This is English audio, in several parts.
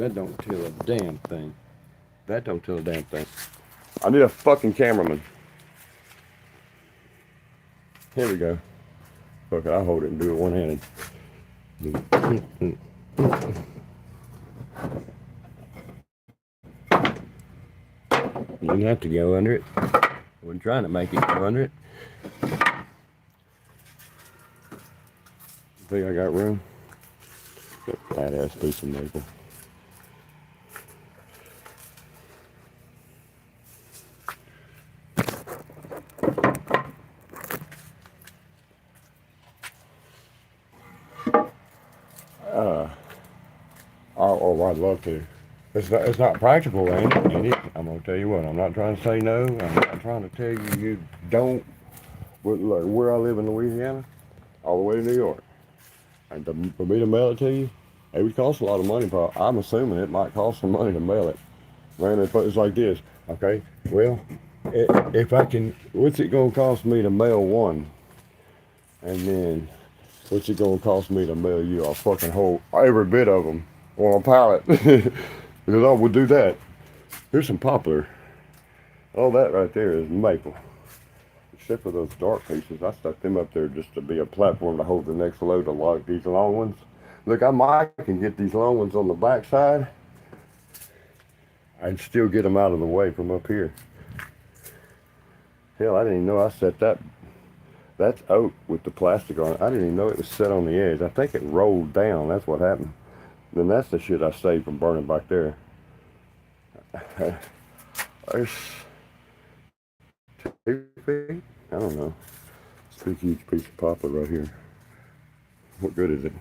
That don't tell a damn thing. That don't tell a damn thing. I need a fucking cameraman. Here we go. Fuck it, I'll hold it and do it one-handed. You didn't have to go under it. I wasn't trying to make it go under it. Think I got room? That flat ass piece of maple. Oh, I'd love to. It's not practical, ain't it? I'm gonna tell you what. I'm not trying to say no. I'm not trying to tell you you don't. But like where I live in Louisiana, all the way to New York, and for me to mail it to you, it would cost a lot of money. But I'm assuming it might cost some money to mail it. Man, it's like this. Okay. Well, if I can, what's it gonna cost me to mail one? And then, what's it gonna cost me to mail you a fucking whole every bit of them on a pallet? Because I would do that. Here's some poplar. All that right there is maple. Except for those dark pieces. I stuck them up there just to be a platform to hold the next load of like these long ones. Look, I might can get these long ones on the back side and still get them out of the way from up here. Hell, I didn't even know I set that. That's oak with the plastic on it. I didn't even know it was set on the edge. I think it rolled down. That's what happened. Then that's the shit I saved from burning back there. There's 2 feet? I don't know. It's a big, huge piece of poplar right here. What good is it?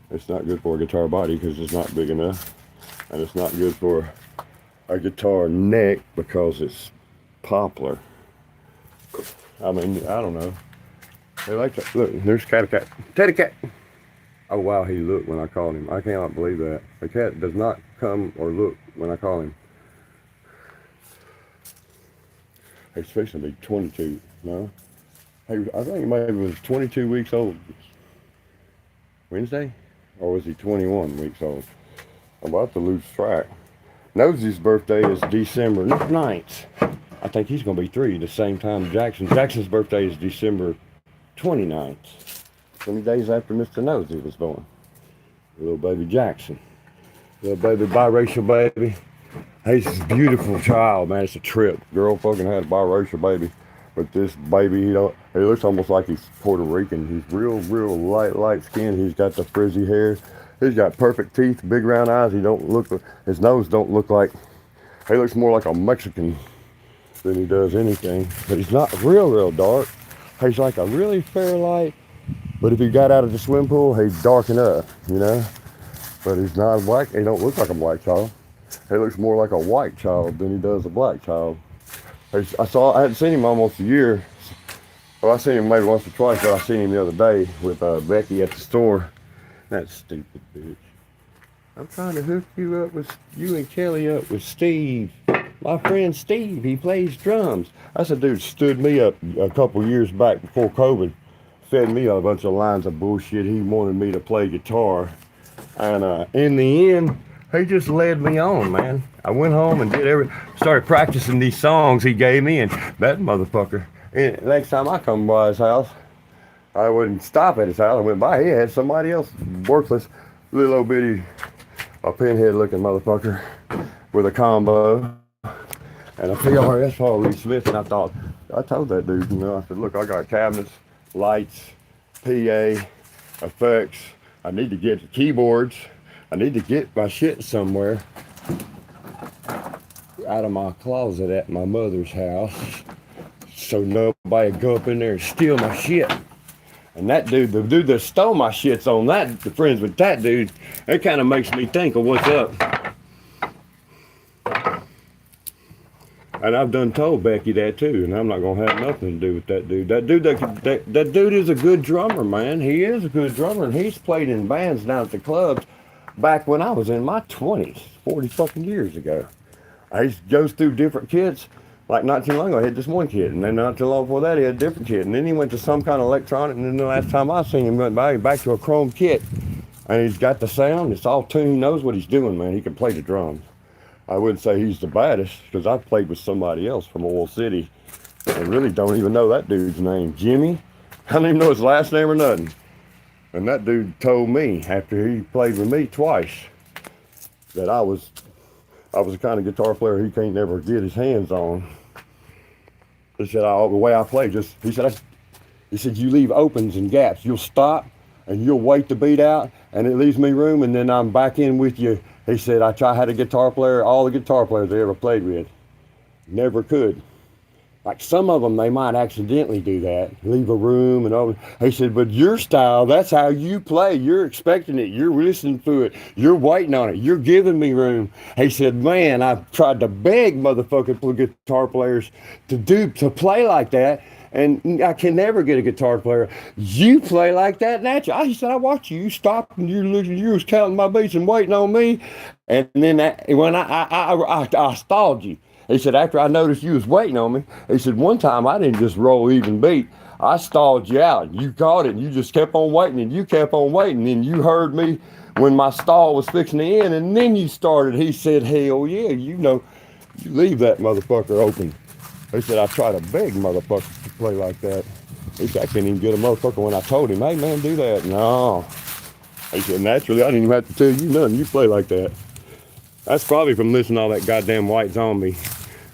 It's not good for a guitar body because it's not big enough. And it's not good for a guitar neck because it's poplar. I mean, I don't know. They like to, look, there's Catty Cat. Teddy Cat! Oh wow, he looked when I called him. I cannot believe that. The cat does not come or look when I call him. He's fixing to be 22, no? Hey, I think maybe he was 22 weeks old. Wednesday? Or was he 21 weeks old? I'm about to lose track. Nosy's birthday is December 9th. I think he's going to be 3 the same time Jackson. Jackson's birthday is December 29th. 20 days after Mr. Nosy was born. Little baby Jackson. Little baby biracial baby. He's a beautiful child, man. It's a trip. Girl fucking had a biracial baby. But this baby, he looks almost like he's Puerto Rican. He's real light skin. He's got the frizzy hair. He's got perfect teeth, big round eyes. His nose don't look like, he looks more like a Mexican than he does anything. But he's not real dark. He's like a really fair light. But if he got out of the swim pool, he'd darken up, you know? But he's not black. He don't look like a black child. He looks more like a white child than he does a black child. I hadn't seen him almost a year. Well, I seen him maybe once or twice, but I seen him the other day with Becky at the store. That stupid bitch. I'm trying to hook you and Kelly up with Steve. My friend Steve, he plays drums. That's a dude stood me up a couple years back before COVID. Fed me a bunch of lines of bullshit. He wanted me to play guitar. And in the end, he just led me on, man. I went home and started practicing these songs he gave me, and that motherfucker. And next time I come by his house, I wouldn't stop at his house. I went by, he had somebody else, worthless, little old bitty, a pinhead looking motherfucker with a combo and a PRS Paul Reed Smith. And I told that dude, you know, I said, look, I got cabinets, lights, PA, effects. I need to get the keyboards. I need to get my shit somewhere out of my closet at my mother's house so nobody go up in there and steal my shit. And that dude, the dude that stole my shit's on that, the friends with that dude. It kind of makes me think of what's up. And I've done told Becky that too, and I'm not gonna have nothing to do with that dude. That dude is a good drummer, man. He is a good drummer, and he's played in bands down at the clubs back when I was in my 20s, 40 fucking years ago. He goes through different kids. Like not too long ago, I had this one kid, and then not too long before that, he had a different kid, and then he went to some kind of electronic, and then the last time I seen him, went back to a chrome kit. And he's got the sound. It's all tuned. He knows what he's doing, man. He can play the drums. I wouldn't say he's the baddest because I played with somebody else from Oil City and really don't even know that dude's name. Jimmy? I don't even know his last name or nothing. And that dude told me after he played with me twice that I was the kind of guitar player he can't never get his hands on. He said, the way I play, he said, you leave opens and gaps. You'll stop and you'll wait the beat out and it leaves me room and then I'm back in with you. He said, I had a guitar player, all the guitar players I ever played with, never could. Like some of them, they might accidentally do that, leave a room and over. He said, but your style, that's how you play. You're expecting it. You're listening to it. You're waiting on it. You're giving me room. He said, man, I've tried to beg motherfucking guitar players to play like that. And I can never get a guitar player. You play like that naturally. He said, I watch you. You stopped and you was counting my beats and waiting on me. And then when I stalled you. He said, after I noticed you was waiting on me, he said, one time I didn't just roll even beat. I stalled you out. You caught it and you just kept on waiting and you kept on waiting. And you heard me when my stall was fixing to end and then you started. He said, hell yeah, you leave that motherfucker open. He said, I try to beg motherfuckers to play like that. He said, I can't even get a motherfucker when I told him, hey man, do that. No. He said, naturally, I didn't even have to tell you nothing. You play like that. That's probably from listening to all that goddamn White Zombie.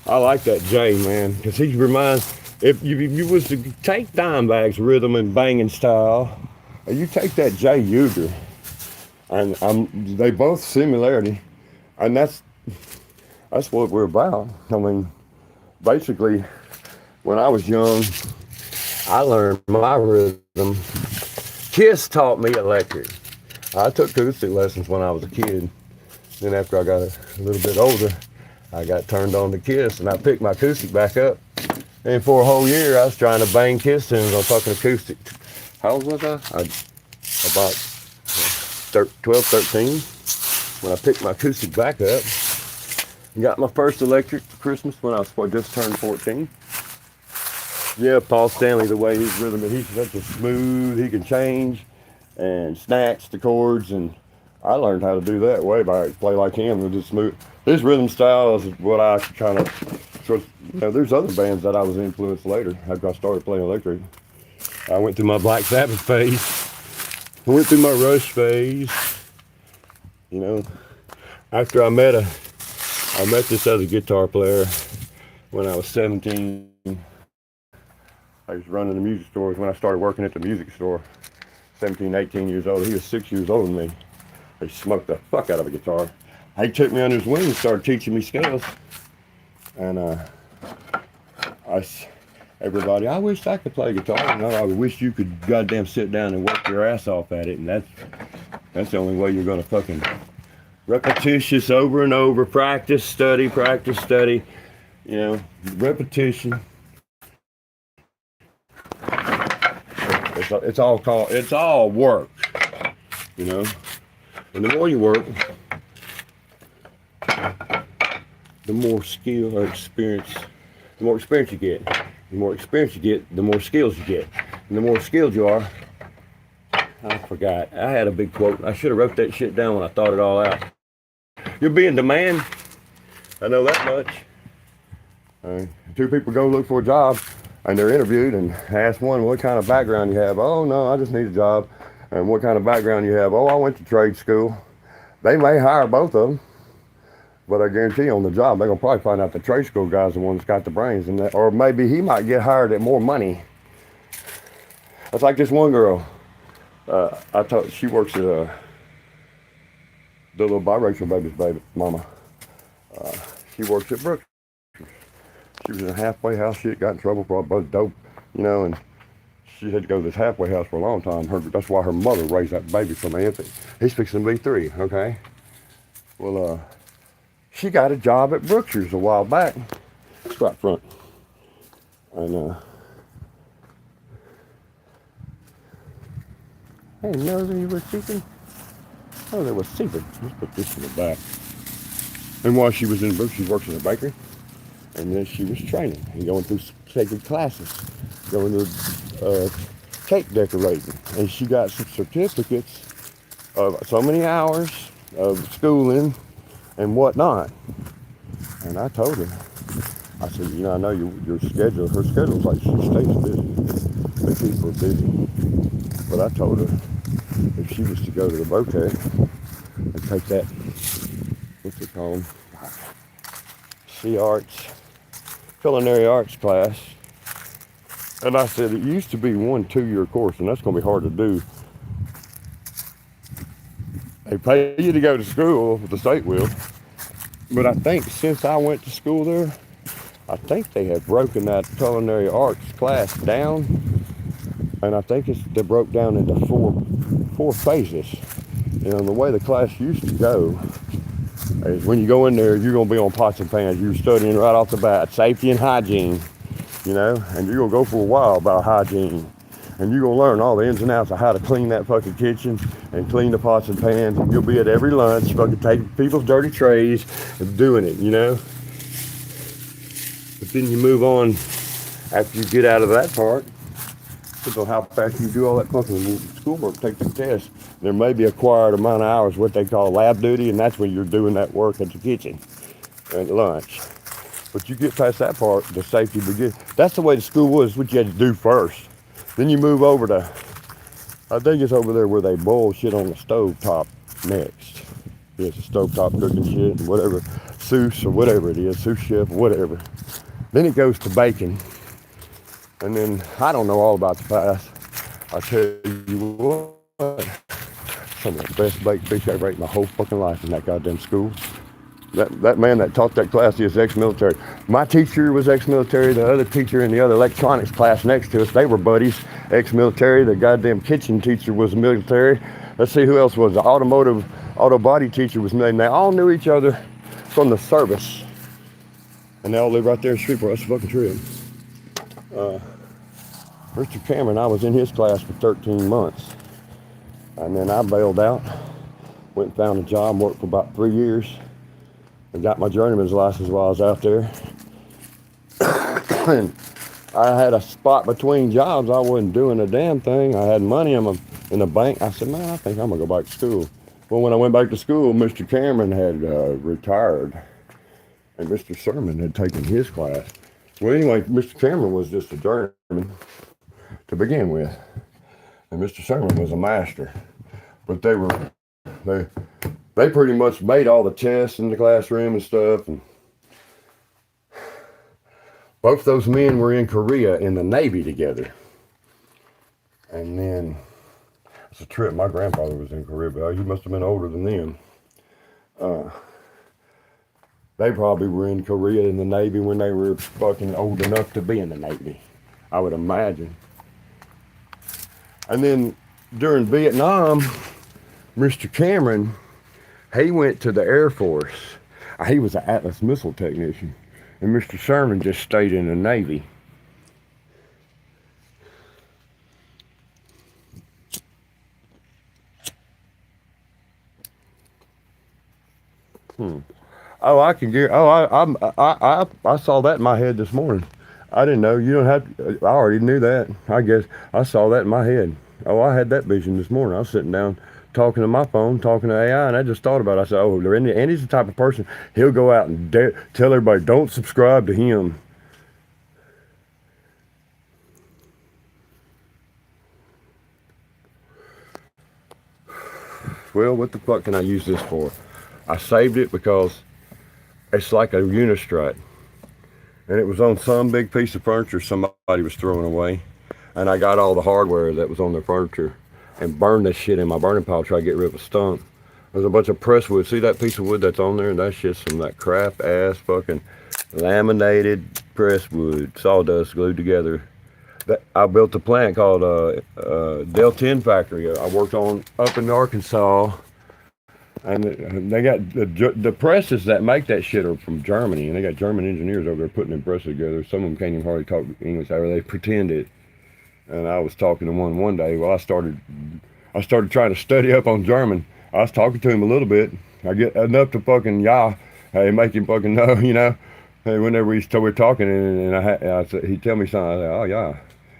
I like that Jay, man, because he reminds, if you was to take Dimebag's rhythm and banging style, you take that Jay Uger, and they both similarity, and that's what we're about. I mean, basically, when I was young, I learned my rhythm. Kiss taught me electric. I took acoustic lessons when I was a kid. Then after I got a little bit older, I got turned on to Kiss, and I picked my acoustic back up. And for a whole year, I was trying to bang Kiss tunes on fucking acoustic. How old was I? About 12, 13, when I picked my acoustic back up. Got my first electric for Christmas when I was just turned 14. Yeah, Paul Stanley, the way his rhythm, he's such a smooth, he can change and snatch the chords, and I learned how to do that way by play like him with just smooth. His rhythm style is what I kind of, there's other bands that I was influenced later after I started playing electric. I went through my Black Sabbath phase, I went through my Rush phase, after I met this other guitar player when I was 17. I was running the music stores when I started working at the music store. 17, 18 years old. He was 6 years older than me. He smoked the fuck out of a guitar. He took me under his wing and started teaching me scales. And everybody, I wish I could play guitar. I wish you could goddamn sit down and work your ass off at it. And that's the only way you're gonna fucking repetitious over and over, practice, study, repetition. It's all work, and the more you work, the more skill or experience, the more experience you get. The more experience you get, the more skills you get. And the more skilled you are, I forgot. I had a big quote. I should have wrote that shit down when I thought it all out. You'll be in demand. I know that much. Two people go look for a job and they're interviewed and ask one, what kind of background you have? Oh, no, I just need a job. And what kind of background you have? Oh, I went to trade school. They may hire both of them, but I guarantee you on the job, they're going to probably find out the trade school guy's the one that's got the brains. Or maybe he might get hired at more money. That's like this one girl. She works at the little biracial baby mama. She works at Brooks. She was in a halfway house. She got in trouble for a bunch of dope, and she had to go to this halfway house for a long time. That's why her mother raised that baby from an infant. He's fixing to be 3, okay? Well, she got a job at Brookshire's a while back. It's right front. And, hey, Nosy, you were seeping? Oh, there was seeping. Let's put this in the back. And while she was in Brookshire's, she works in a bakery. And then she was training and going through sacred classes, going to cake decorating. And she got some certificates of so many hours of schooling and whatnot. And I told her, I said, you know, I know your schedule, her schedule's like she stays busy. They keep her busy. But I told her if she was to go to the Votech and take that, what's it called? Culinary arts class. And I said, it used to be 1 2-year course, and that's going to be hard to do. They pay you to go to school, the state will. But I think since I went to school there, I think they have broken that culinary arts class down. And I think they broke down into four phases. You know, the way the class used to go is when you go in there, you're going to be on pots and pans. You're studying right off the bat, safety and hygiene, you know, and you're going to go for a while about hygiene. And you're going to learn all the ins and outs of how to clean that fucking kitchen and clean the pots and pans. And you'll be at every lunch, fucking taking people's dirty trays and doing it, you know. But then you move on after you get out of that part. Depends on how fast you do all that fucking schoolwork, take the test. There may be acquired amount of hours, what they call lab duty, and that's when you're doing that work at the kitchen at lunch. But you get past that part, the safety begins. That's the way the school was, what you had to do first. Then you move over to, I think it's over there where they boil shit on the stove top next. It's a stove top cooking shit, whatever, sous or whatever it is, sous chef, whatever. Then it goes to baking. And then, I don't know all about the class. I tell you what, some of the best baked fish I ever ate in my whole fucking life in that goddamn school. That man that taught that class is ex-military. My teacher was ex-military. The other teacher in the other electronics class next to us, they were buddies, ex-military. The goddamn kitchen teacher was military. Let's see who else was. The auto body teacher was military. And they all knew each other from the service. And they all live right there in Shreveport. That's a fucking trip. Mr. Cameron, I was in his class for 13 months. And then I bailed out, went and found a job, worked for about 3 years. I got my journeyman's license while I was out there. And I had a spot between jobs. I wasn't doing a damn thing. I had money in the bank. I said, man, I think I'm going to go back to school. Well, when I went back to school, Mr. Cameron had retired. And Mr. Sermon had taken his class. Well, anyway, Mr. Cameron was just a journeyman to begin with. And Mr. Sermon was a master. But they pretty much made all the tests in the classroom and stuff. And both those men were in Korea in the Navy together. And then, it's a trip. My grandfather was in Korea, but he must have been older than them. They probably were in Korea in the Navy when they were fucking old enough to be in the Navy, I would imagine. And then during Vietnam, Mr. Cameron, he went to the Air Force. He was an Atlas missile technician. And Mr. Sermon just stayed in the Navy. Oh, I can get. Oh, I saw that in my head this morning. I didn't know. You don't have to. I already knew that. I guess I saw that in my head. Oh, I had that vision this morning. I was sitting down talking to my phone, talking to AI, and I just thought about it. I said, oh, Andy's the type of person, he'll go out and tell everybody, don't subscribe to him. Well, what the fuck can I use this for? I saved it because it's like a Unistrut. And it was on some big piece of furniture somebody was throwing away. And I got all the hardware that was on their furniture and burned that shit in my burning pile to try to get rid of a stump. There's a bunch of press wood. See that piece of wood that's on there? That's just some that crap ass fucking laminated press wood, sawdust glued together. I built a plant called Del 10 Factory. I worked on up in Arkansas. And they got the presses that make that shit are from Germany, and they got German engineers over there putting them presses together. Some of them can't even hardly talk English, or they pretend it. And I was talking to one day. Well, I started trying to study up on German. I was talking to him a little bit. I get enough to fucking hey, make him fucking know, you know. And whenever we're talking, and I said, he'd tell me something. I said, oh yeah.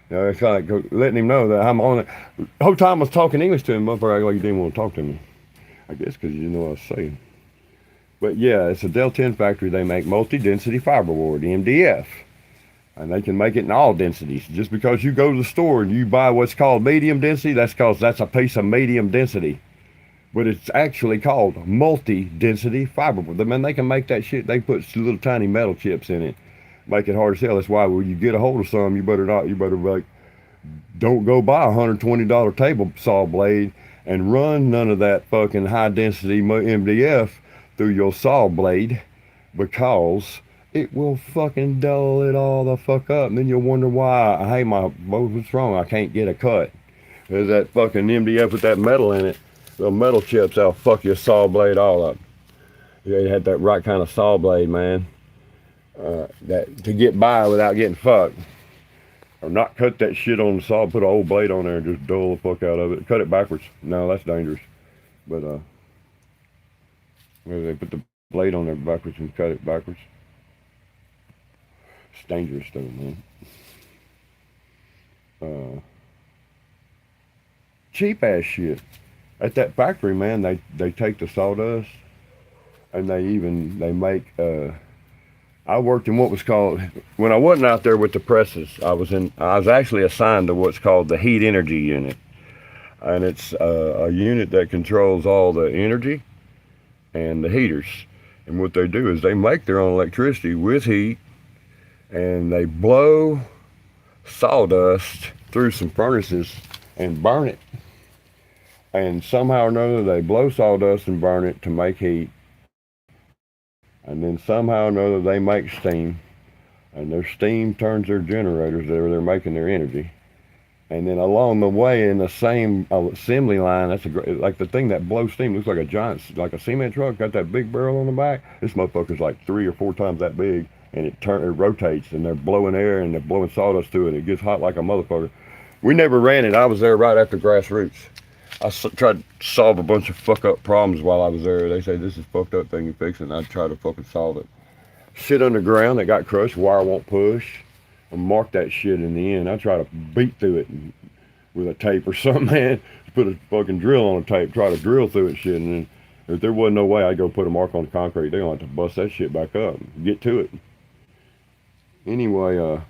You know, it's kind of like letting him know that I'm on it. The whole time I was talking English to him, motherfucker, like he didn't want to talk to me. I guess because you know what I was saying. But yeah, it's a Del 10 factory. They make multi-density fiberboard, MDF. And they can make it in all densities. Just because you go to the store and you buy what's called medium density, that's because that's a piece of medium density. But it's actually called multi-density fiberboard. I mean, they can make that shit. They put little tiny metal chips in it, make it hard to sell. That's why when you get a hold of some, you better not. You better like, don't go buy a $120 table saw blade and run none of that fucking high density MDF through your saw blade, because it will fucking dull it all the fuck up. And then you'll wonder why, hey, what's wrong? I can't get a cut. There's that fucking MDF with that metal in it. The metal chips, that'll fuck your saw blade all up. You had that right kind of saw blade, man. That to get by without getting fucked. Or not cut that shit on the saw, put an old blade on there and just dull the fuck out of it. Cut it backwards. No, that's dangerous. But they put the blade on there backwards and cut it backwards. It's dangerous though, man. Cheap ass shit. At that factory, man, they take the sawdust and they make I worked in what was called, when I wasn't out there with the presses, I was actually assigned to what's called the heat energy unit. And it's a unit that controls all the energy and the heaters. And what they do is they make their own electricity with heat, and they blow sawdust through some furnaces and burn it. And somehow or another they blow sawdust and burn it to make heat. And then somehow or another they make steam, and their steam turns their generators there, they're making their energy. And then along the way in the same assembly line, like the thing that blows steam looks like a giant, like a cement truck, got that big barrel on the back. This motherfucker's like 3 or 4 times that big, and it rotates, and they're blowing air and they're blowing sawdust to it. It gets hot like a motherfucker. We never ran it. I was there right after Grassroots. I tried to solve a bunch of fuck up problems while I was there. They say this is fucked up thing you fix it, and I try to fucking solve it. Shit underground that got crushed, wire won't push. I mark that shit in the end. I try to beat through it with a tape or something, man. Put a fucking drill on a tape, try to drill through it shit, and then if there wasn't no way, I'd go put a mark on the concrete. They're gonna have to bust that shit back up and get to it. Anyway,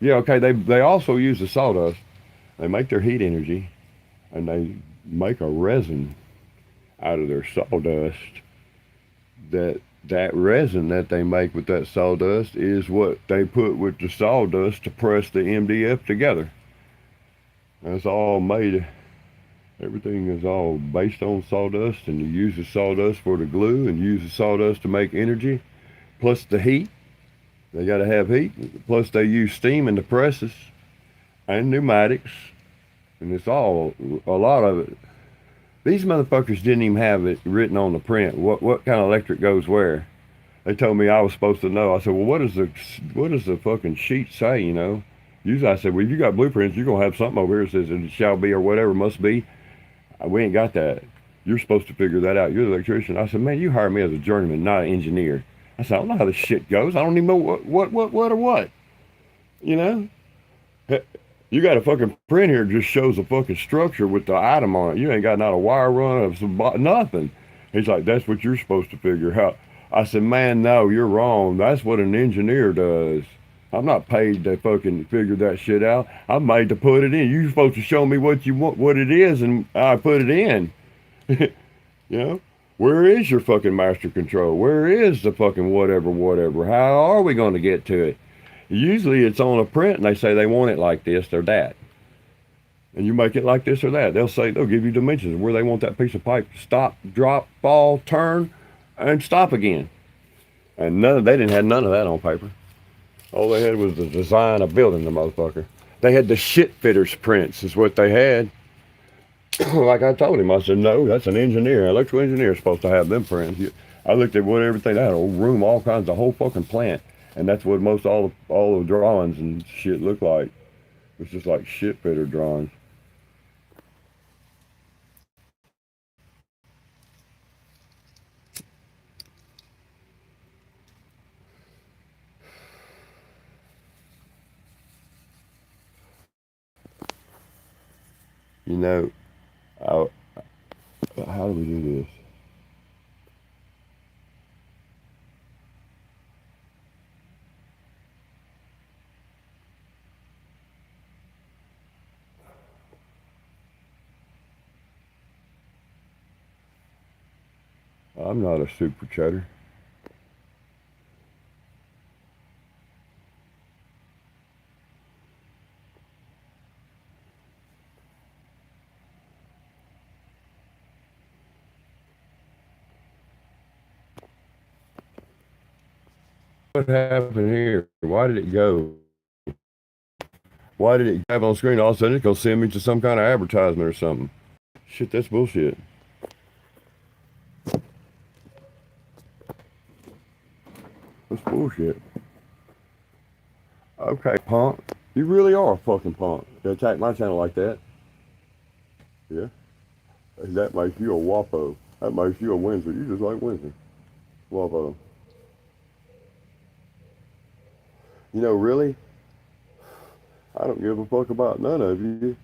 yeah, okay, they also use the sawdust. They make their heat energy, and they make a resin out of their sawdust. That resin that they make with that sawdust is what they put with the sawdust to press the MDF together. That's all made, everything is all based on sawdust, and you use the sawdust for the glue and use the sawdust to make energy, plus the heat. They got to have heat, plus they use steam in the presses and pneumatics, and it's all, a lot of it. These motherfuckers didn't even have it written on the print, what kind of electric goes where. They told me I was supposed to know. I said, well, what does the fucking sheet say, you know? Usually I said, well, if you got blueprints, you're going to have something over here that says it shall be or whatever must be. We ain't got that. You're supposed to figure that out. You're the electrician. I said, man, you hired me as a journeyman, not an engineer. I said, I don't know how this shit goes. I don't even know what or what. You know? You got a fucking print here that just shows a fucking structure with the item on it. You ain't got not a wire run of some nothing. He's like, that's what you're supposed to figure out. I said, man, no, you're wrong. That's what an engineer does. I'm not paid to fucking figure that shit out. I'm made to put it in. You're supposed to show me what you want, what it is, and I put it in. You know? Where is your fucking master control? Where is the fucking whatever? How are we going to get to it? Usually it's on a print and they say they want it like this or that. And you make it like this or that. They'll give you dimensions of where they want that piece of pipe to stop, drop, fall, turn, and stop again. And they didn't have none of that on paper. All they had was the design of building the motherfucker. They had the shit fitters prints is what they had. Like I told him, I said, no, that's an engineer. An electrical engineer is supposed to have them prints. I looked at everything. They had a room, all kinds, the whole fucking plant. And that's what most all the drawings and shit look like. It's just like shit fitter drawings. You know, how do we do this? I'm not a super chatter. What happened here? Why did it go? Why did it have on screen? All of a sudden, it's gonna send me to some kind of advertisement or something. Shit, that's bullshit. That's bullshit. Okay, punk. You really are a fucking punk to attack my channel like that. Yeah. That makes you a Wapo. That makes you a Windsor. You just like Windsor. Wapo. You know, really, I don't give a fuck about none of you.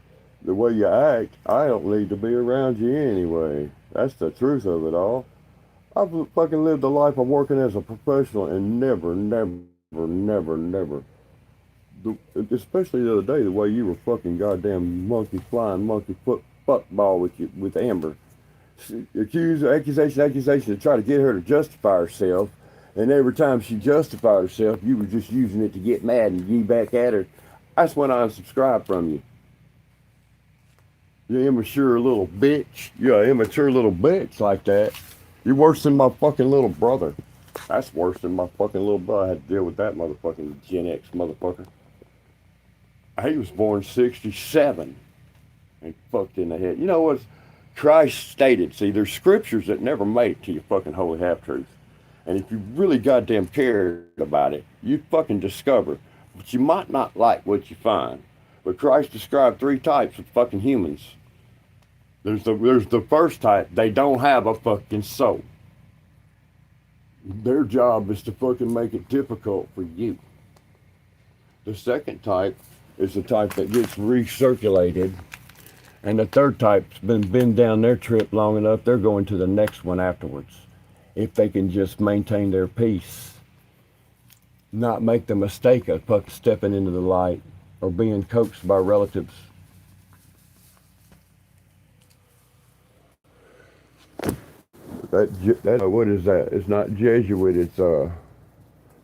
The way you act, I don't need to be around you anyway. That's the truth of it all. I've fucking lived a life of working as a professional and never. Especially the other day, the way you were fucking goddamn monkey flying, monkey fuckball with Amber. Accusation to try to get her to justify herself. And every time she justified herself, you were just using it to get mad and ye back at her. That's when I unsubscribed from you. You immature little bitch. You're an immature little bitch like that. You're worse than my fucking little brother. That's worse than my fucking little brother. I had to deal with that motherfucking Gen X motherfucker. He was born 67 and fucked in the head. You know what Christ stated? See, there's scriptures that never made it to your fucking holy half-truth. And if you really goddamn cared about it, you'd fucking discover. But you might not like what you find. But Christ described 3 types of fucking humans. There's the first type. They don't have a fucking soul. Their job is to fucking make it difficult for you. The second type is the type that gets recirculated. And the third type's been down their trip long enough, they're going to the next one afterwards. If they can just maintain their peace. Not make the mistake of fucking stepping into the light or being coaxed by relatives. That what is that? It's not Jesuit, it's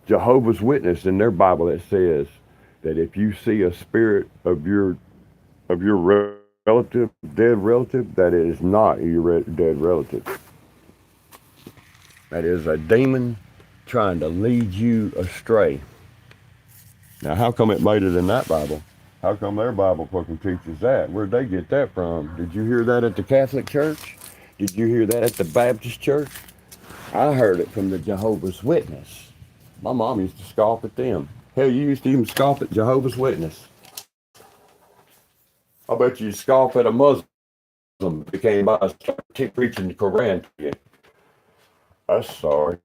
Jehovah's Witness in their Bible that says that if you see a spirit of your relative, dead relative, that is not your dead relative. That is a demon trying to lead you astray. Now, how come it made it in that Bible? How come their Bible fucking teaches that? Where'd they get that from? Did you hear that at the Catholic Church? Did you hear that at the Baptist Church? I heard it from the Jehovah's Witness. My mom used to scoff at them. Hell, you used to even scoff at Jehovah's Witness. I bet you scoff at a Muslim that came by and started preaching the Quran to you. I'm sorry.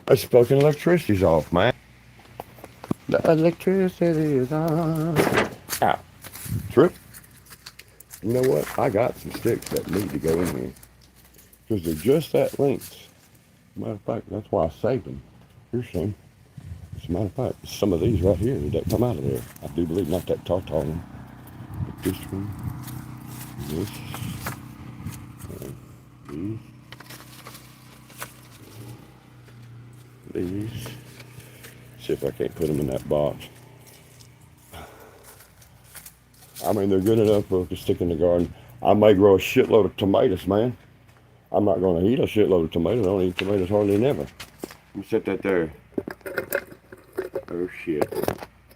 This fucking electricity's off, man. The electricity is on. Ow. Trip. You know what? I got some sticks that need to go in here. Because they're just that length. Matter of fact, that's why I saved them. Here's some. As a matter of fact, some of these right here that come out of there. I do believe, not that tall one. But this one. This. These. See if I can't put them in that box. I mean, they're good enough for to stick in the garden. I may grow a shitload of tomatoes, man. I'm not going to eat a shitload of tomatoes. I don't eat tomatoes hardly never. Let me set that there. Oh, shit.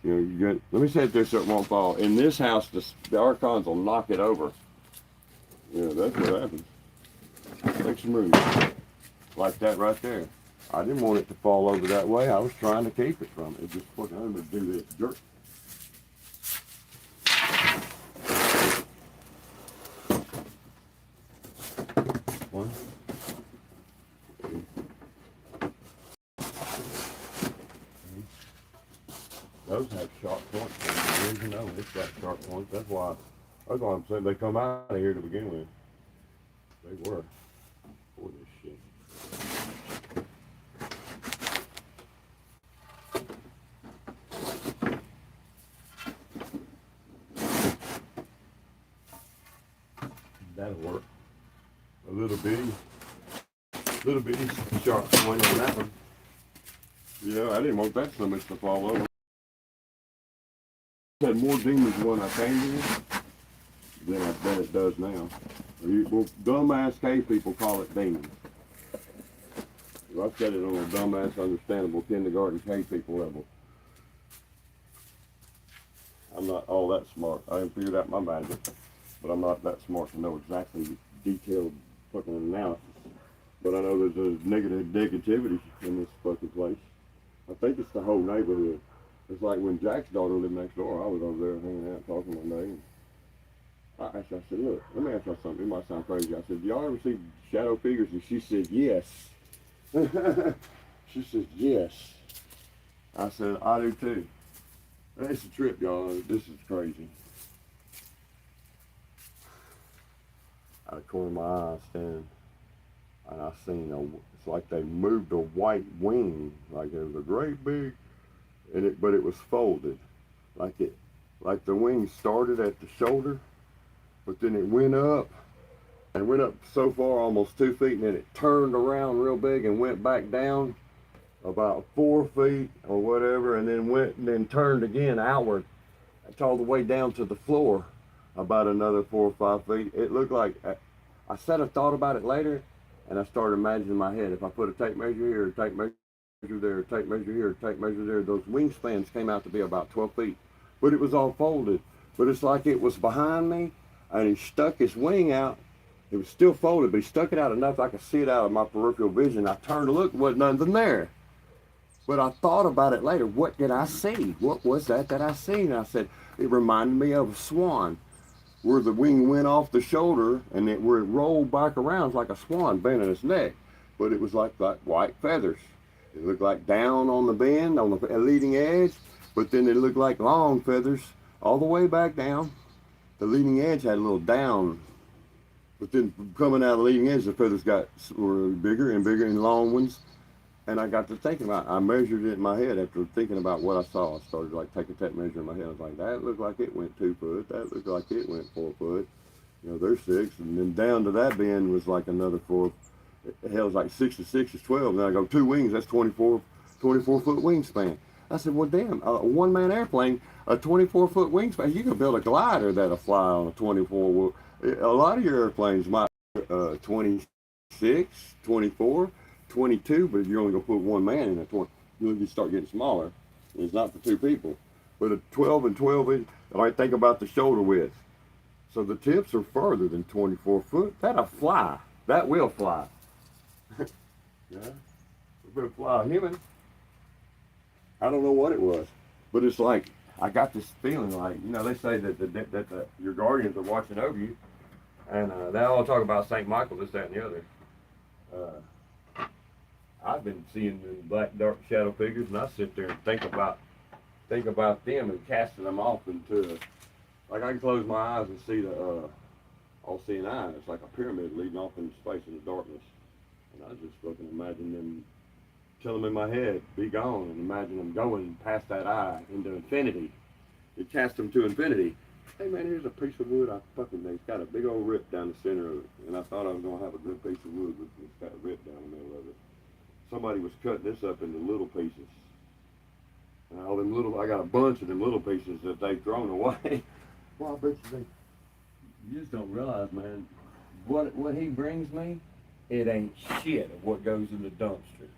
You know, you get, let me set this so it won't fall. In this house, the archons will knock it over. Yeah, that's what happens. Make some room. Like that right there. I didn't want it to fall over that way. I was trying to keep it from it. It just fucking I'm going to do this jerk. One. Two. Those have sharp points. You know, it's got sharp points. That's why I'm saying they come out of here to begin with. They were for this shit. That'll work. A little bitty sharp point on that one. Yeah, I didn't want that so much to fall over. It had more demons when I came here than I bet it does now. Well, dumbass cave people call it demons. Well, I said it on a dumbass, understandable kindergarten cave people level. I'm not all that smart. I haven't figured out my magic, but I'm not that smart to know exactly detailed fucking analysis. But I know there's a negativity in this fucking place. I think it's the whole neighborhood. It's like when Jack's daughter lived next door, I was over there hanging out talking one day. And I said, look, let me ask y'all something. It might sound crazy. I said, do y'all ever see shadow figures? And she said, yes. She said, yes. I said, I do too. It's a trip, y'all. This is crazy. Out of the corner of my eye, standing, and I seen it's like they moved a white wing, like it was a great big, but it was folded, like the wing started at the shoulder, but then it went up so far, almost 2 feet, and then it turned around real big and went back down about 4 feet or whatever, and then turned again outward. It's all the way down to the floor, about another 4 or 5 feet. It looked like, I sat and thought about it later, and I started imagining in my head, if I put a tape measure here, a tape measure there, a tape measure here, a tape measure there, those wingspans came out to be about 12 feet. But it was all folded. But it's like it was behind me, and he stuck his wing out. It was still folded, but he stuck it out enough I could see it out of my peripheral vision. I turned to look, wasn't nothing there. But I thought about it later. What did I see? What was that I seen? And I said, it reminded me of a swan, where the wing went off the shoulder and where it rolled back around. It's like a swan bending its neck. But it was like white feathers. It looked like down on the bend, on the leading edge, but then it looked like long feathers all the way back down. The leading edge had a little down, but then coming out of the leading edge, the feathers were bigger and bigger and long ones. And I got to thinking about it. I measured it in my head after thinking about what I saw. I started like taking that measure in my head. I was like, that looked like it went 2 foot. That looked like it went 4 foot. You know, there's 6. And then down to that bend was like another 4. Hell, it's like 6 to 6 is 12. And then I go 2 wings, that's 24 foot wingspan. I said, well, damn, a one-man airplane, a 24-foot wingspan, you can build a glider that'll fly on a 24. A lot of your airplanes might 26, 24, 22, but you're only going to put one man in a 20. You start getting smaller. It's not for 2 people. But a 12 and 12 inch, I might think about the shoulder width. So the tips are further than 24 foot. That'll fly. That will fly. Yeah, it will fly a human. I don't know what it was, but it's like, I got this feeling like, you know, they say that your guardians are watching over you, and they all talk about St. Michael, this, that, and the other. I've been seeing the black, dark shadow figures, and I sit there and think about them and casting them off into, like I can close my eyes and see the all-seeing eye. It's like a pyramid leading off into space in the darkness, and I just fucking imagine them. Tell them in my head, be gone, and imagine them going past that eye into infinity. It cast them to infinity. Hey man, here's a piece of wood. It's got a big old rip down the center of it, and I thought I was gonna have a good piece of wood, but it's got a rip down the middle of it. Somebody was cutting this up into little pieces, and all them little. I got a bunch of them little pieces that they've thrown away. Well, I bet you just don't realize, man. What he brings me, it ain't shit of what goes in the dumpster.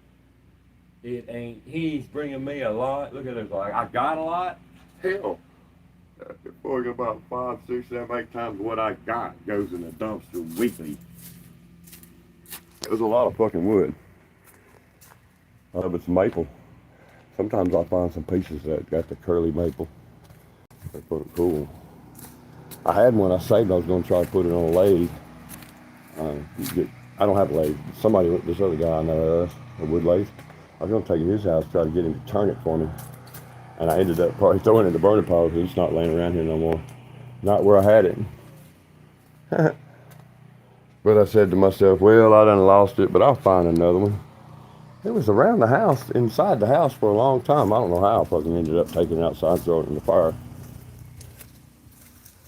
It ain't, he's bringing me a lot. Look at this, like, I got a lot. Hell, for about 5, 6, 7, 8 times what I got goes in the dumpster weekly. There's a lot of fucking wood. A lot of it's maple. Sometimes I find some pieces that got the curly maple. They're pretty cool. I had one I saved. I was going to try to put it on a lathe. I don't have a lathe. This other guy I know, a wood lathe. I was going to take it to his house, try to get him to turn it for me. And I ended up probably throwing it in the burner pile because it's not laying around here no more. Not where I had it. But I said to myself, well, I done lost it, but I'll find another one. It was around the house, inside the house for a long time. I don't know how I fucking ended up taking it outside and throwing it in the fire.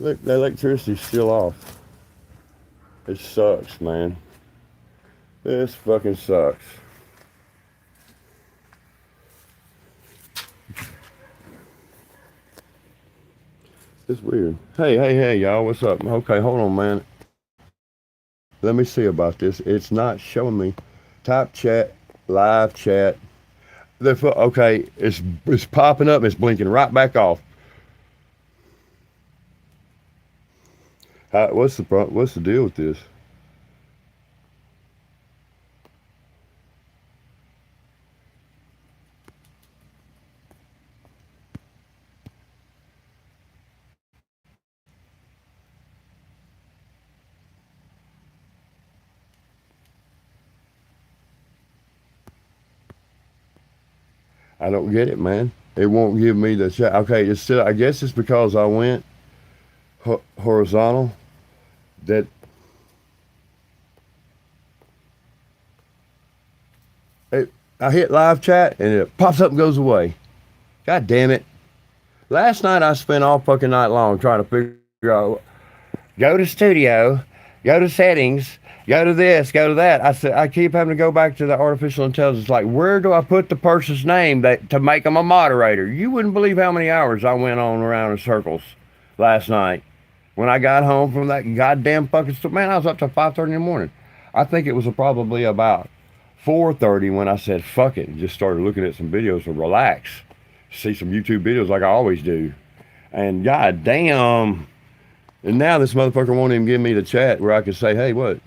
Look, the electricity's still off. It sucks, man. This fucking sucks. It's weird. Hey, y'all, what's up? Okay, hold on, man. Let me see about this. It's not showing me. Type chat, live chat. Okay, it's popping up. It's blinking right back off. What's the deal with this? I don't get it, man. It won't give me the chat. Okay, it's still. I guess it's because I went horizontal. That I hit live chat and it pops up and goes away. God damn it! Last night I spent all fucking night long trying to figure out. Go to studio, go to settings, go to this, go to that. I keep having to go back to the artificial intelligence. Like, where do I put the person's name to make them a moderator? You wouldn't believe how many hours I went on around in circles last night. When I got home from that goddamn fucking store, man, I was up till 5:30 in the morning. I think it was probably about 4:30 when I said fuck it and just started looking at some videos to relax, see some YouTube videos like I always do. And goddamn, and now this motherfucker won't even give me the chat where I can say, hey, what?